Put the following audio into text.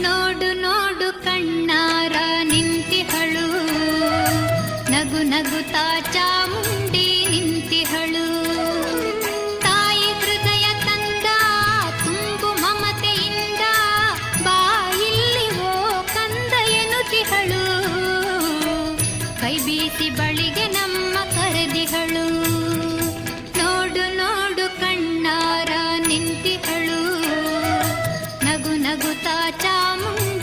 ನೋಡು ನೋಡು ಕಣ್ಣಾರ ನಿಂತಿಹಳು, ನಗು ನಗುತ್ತಾ ಚಾಮುಂಡಿ ನಿಂತಿಹಳು. ತಾಯಿ ಹೃದಯ ತಂದ ತುಂಬು ಮಮತೆಯಿಂದ ಬಾಯಿಲ್ಲಿ ಓ ಕಂದ ಎನ್ನುತ್ತಿಹಳು. ಕೈ ಬೀಸಿ ಬಳಿಗೆ ನಮ್ಮ ಕರೆದಿಹಳು. ನೋಡು ನೋಡು ಕಣ್ಣಾರ ನಿಂತಿಹಳು, ನಗು ನಗುತ್ತಾ ಚಾಮುಂಡಿ